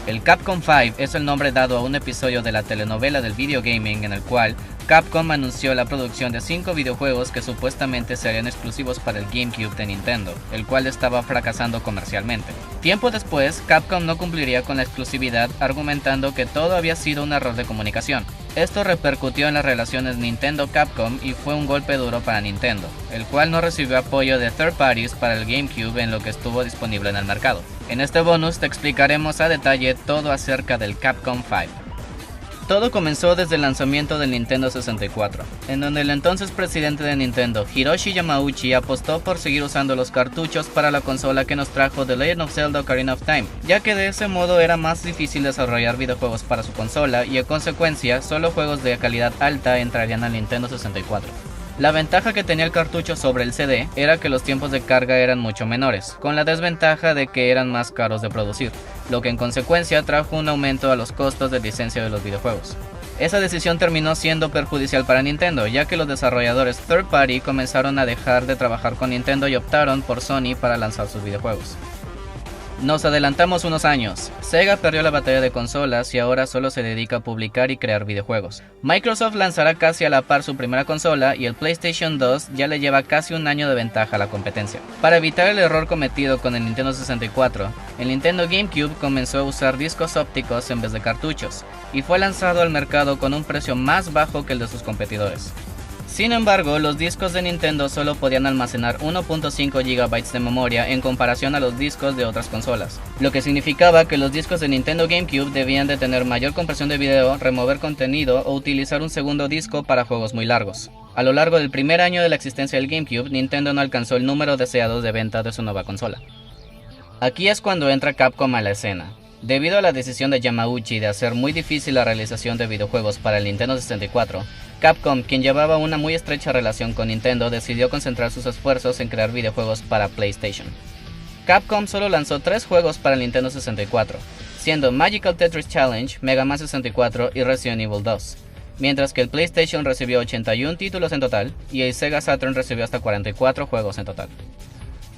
El Capcom 5 es el nombre dado a un episodio de la telenovela del video gaming en el cual Capcom anunció la producción de 5 videojuegos que supuestamente serían exclusivos para el GameCube de Nintendo, el cual estaba fracasando comercialmente. Tiempo después, Capcom no cumpliría con la exclusividad, argumentando que todo había sido un error de comunicación. Esto repercutió en las relaciones Nintendo-Capcom y fue un golpe duro para Nintendo, el cual no recibió apoyo de third parties para el GameCube en lo que estuvo disponible en el mercado. En este bonus te explicaremos a detalle todo acerca del Capcom 5. Todo comenzó desde el lanzamiento del Nintendo 64, en donde el entonces presidente de Nintendo, Hiroshi Yamauchi, apostó por seguir usando los cartuchos para la consola que nos trajo The Legend of Zelda: Ocarina of Time, ya que de ese modo era más difícil desarrollar videojuegos para su consola y en consecuencia solo juegos de calidad alta entrarían al Nintendo 64. La ventaja que tenía el cartucho sobre el CD era que los tiempos de carga eran mucho menores, con la desventaja de que eran más caros de producir, lo que en consecuencia trajo un aumento a los costos de licencia de los videojuegos. Esa decisión terminó siendo perjudicial para Nintendo, ya que los desarrolladores third party comenzaron a dejar de trabajar con Nintendo y optaron por Sony para lanzar sus videojuegos. Nos adelantamos unos años. Sega perdió la batalla de consolas y ahora solo se dedica a publicar y crear videojuegos. Microsoft lanzará casi a la par su primera consola y el PlayStation 2 ya le lleva casi un año de ventaja a la competencia. Para evitar el error cometido con el Nintendo 64, el Nintendo GameCube comenzó a usar discos ópticos en vez de cartuchos y fue lanzado al mercado con un precio más bajo que el de sus competidores. Sin embargo, los discos de Nintendo solo podían almacenar 1.5 GB de memoria en comparación a los discos de otras consolas, lo que significaba que los discos de Nintendo GameCube debían de tener mayor compresión de video, remover contenido o utilizar un segundo disco para juegos muy largos. A lo largo del primer año de la existencia del GameCube, Nintendo no alcanzó el número deseado de venta de su nueva consola. Aquí es cuando entra Capcom a la escena. Debido a la decisión de Yamauchi de hacer muy difícil la realización de videojuegos para el Nintendo 64, Capcom, quien llevaba una muy estrecha relación con Nintendo, decidió concentrar sus esfuerzos en crear videojuegos para PlayStation. Capcom solo lanzó 3 juegos para el Nintendo 64, siendo Magical Tetris Challenge, Mega Man 64 y Resident Evil 2, mientras que el PlayStation recibió 81 títulos en total y el Sega Saturn recibió hasta 44 juegos en total.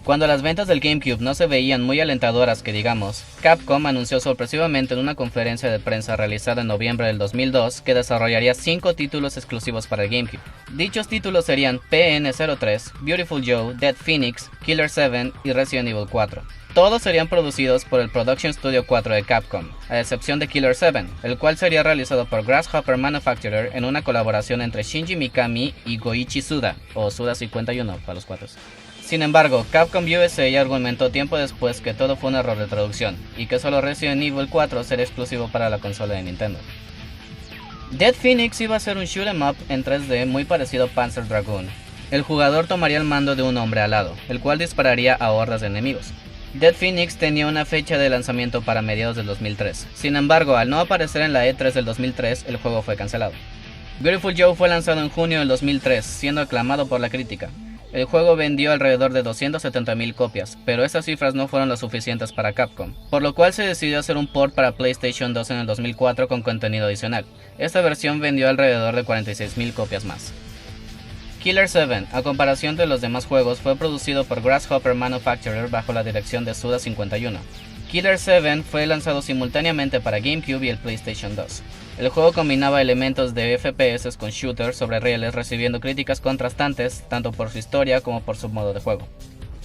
Cuando las ventas del GameCube no se veían muy alentadoras que digamos, Capcom anunció sorpresivamente en una conferencia de prensa realizada en noviembre del 2002 que desarrollaría 5 títulos exclusivos para el GameCube. Dichos títulos serían PN03, Beautiful Joe, Dead Phoenix, Killer 7 y Resident Evil 4. Todos serían producidos por el Production Studio 4 de Capcom, a excepción de Killer 7, el cual sería realizado por Grasshopper Manufacturer en una colaboración entre Shinji Mikami y Goichi Suda, o Suda 51 para los cuates. Sin embargo, Capcom USA argumentó tiempo después que todo fue un error de traducción, y que solo Resident Evil 4 sería exclusivo para la consola de Nintendo. Dead Phoenix iba a ser un shoot 'em up en 3D muy parecido a Panzer Dragoon. El jugador tomaría el mando de un hombre alado, el cual dispararía a hordas de enemigos. Dead Phoenix tenía una fecha de lanzamiento para mediados del 2003, sin embargo, al no aparecer en la E3 del 2003, el juego fue cancelado. Beautiful Joe fue lanzado en junio del 2003, siendo aclamado por la crítica. El juego vendió alrededor de 270,000 copias, pero esas cifras no fueron las suficientes para Capcom, por lo cual se decidió hacer un port para PlayStation 2 en el 2004 con contenido adicional. Esta versión vendió alrededor de 46,000 copias más. Killer 7, a comparación de los demás juegos, fue producido por Grasshopper Manufacturer bajo la dirección de Suda 51. Killer 7 fue lanzado simultáneamente para GameCube y el PlayStation 2. El juego combinaba elementos de FPS con shooters sobre rieles, recibiendo críticas contrastantes tanto por su historia como por su modo de juego.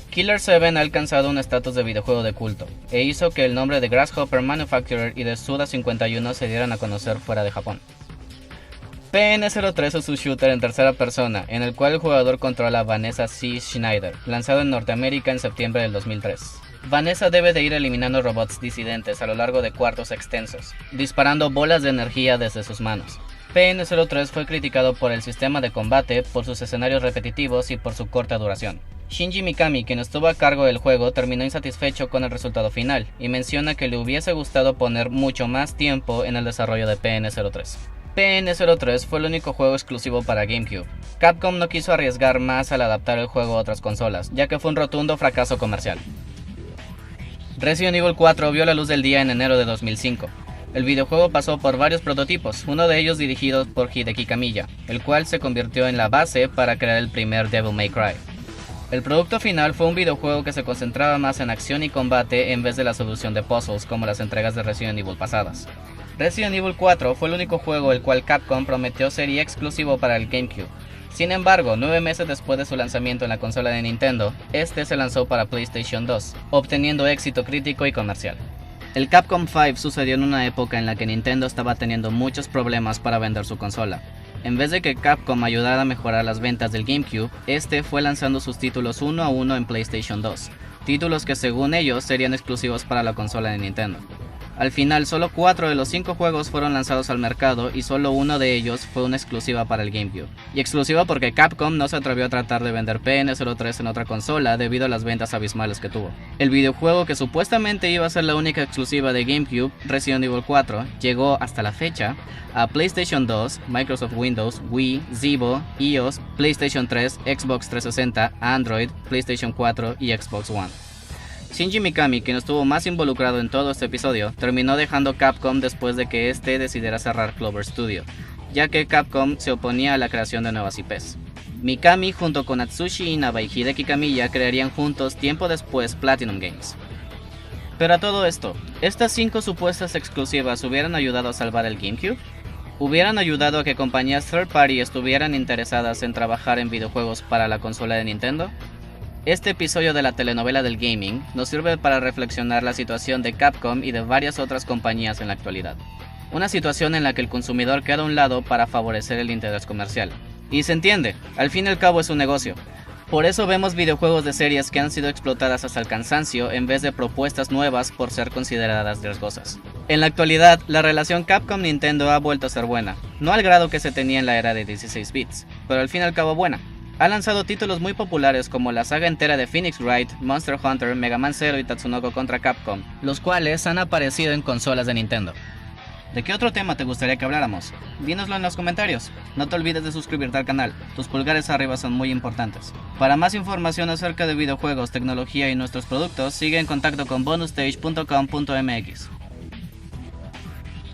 Killer 7 ha alcanzado un estatus de videojuego de culto, e hizo que el nombre de Grasshopper Manufacturer y de Suda 51 se dieran a conocer fuera de Japón. PN03 es un shooter en tercera persona, en el cual el jugador controla a Vanessa C. Schneider, lanzado en Norteamérica en septiembre del 2003. Vanessa debe de ir eliminando robots disidentes a lo largo de cuartos extensos, disparando bolas de energía desde sus manos. PN03 fue criticado por el sistema de combate, por sus escenarios repetitivos y por su corta duración. Shinji Mikami, quien estuvo a cargo del juego, terminó insatisfecho con el resultado final, y menciona que le hubiese gustado poner mucho más tiempo en el desarrollo de PN03. PN03 fue el único juego exclusivo para GameCube. Capcom no quiso arriesgar más al adaptar el juego a otras consolas, ya que fue un rotundo fracaso comercial. Resident Evil 4 vio la luz del día en enero de 2005. El videojuego pasó por varios prototipos, uno de ellos dirigido por Hideki Kamiya, el cual se convirtió en la base para crear el primer Devil May Cry. El producto final fue un videojuego que se concentraba más en acción y combate en vez de la solución de puzzles como las entregas de Resident Evil pasadas. Resident Evil 4 fue el único juego el cual Capcom prometió sería exclusivo para el GameCube. Sin embargo, 9 meses después de su lanzamiento en la consola de Nintendo, este se lanzó para PlayStation 2, obteniendo éxito crítico y comercial. El Capcom 5 sucedió en una época en la que Nintendo estaba teniendo muchos problemas para vender su consola. En vez de que Capcom ayudara a mejorar las ventas del GameCube, este fue lanzando sus títulos uno a uno en PlayStation 2, títulos que según ellos serían exclusivos para la consola de Nintendo. Al final, solo 4 de los 5 juegos fueron lanzados al mercado y solo uno de ellos fue una exclusiva para el GameCube. Y exclusiva porque Capcom no se atrevió a tratar de vender PN03 en otra consola debido a las ventas abismales que tuvo. El videojuego que supuestamente iba a ser la única exclusiva de GameCube, Resident Evil 4, llegó hasta la fecha a PlayStation 2, Microsoft Windows, Wii, Zibo, iOS, PlayStation 3, Xbox 360, Android, PlayStation 4 y Xbox One. Shinji Mikami, quien estuvo más involucrado en todo este episodio, terminó dejando Capcom después de que este decidiera cerrar Clover Studio, ya que Capcom se oponía a la creación de nuevas IPs. Mikami junto con Atsushi Inaba y Hideki Kamiya crearían juntos tiempo después Platinum Games. Pero a todo esto, ¿estas 5 supuestas exclusivas hubieran ayudado a salvar el GameCube? ¿Hubieran ayudado a que compañías third party estuvieran interesadas en trabajar en videojuegos para la consola de Nintendo? Este episodio de la telenovela del gaming nos sirve para reflexionar la situación de Capcom y de varias otras compañías en la actualidad. Una situación en la que el consumidor queda a un lado para favorecer el interés comercial. Y se entiende, al fin y al cabo es un negocio. Por eso vemos videojuegos de series que han sido explotadas hasta el cansancio en vez de propuestas nuevas por ser consideradas riesgosas. En la actualidad, la relación Capcom-Nintendo ha vuelto a ser buena, no al grado que se tenía en la era de 16 bits, pero al fin y al cabo buena. Ha lanzado títulos muy populares como la saga entera de Phoenix Wright, Monster Hunter, Mega Man Zero y Tatsunoko contra Capcom, los cuales han aparecido en consolas de Nintendo. ¿De qué otro tema te gustaría que habláramos? Dínoslo en los comentarios. No te olvides de suscribirte al canal, tus pulgares arriba son muy importantes. Para más información acerca de videojuegos, tecnología y nuestros productos, sigue en contacto con bonusstage.com.mx.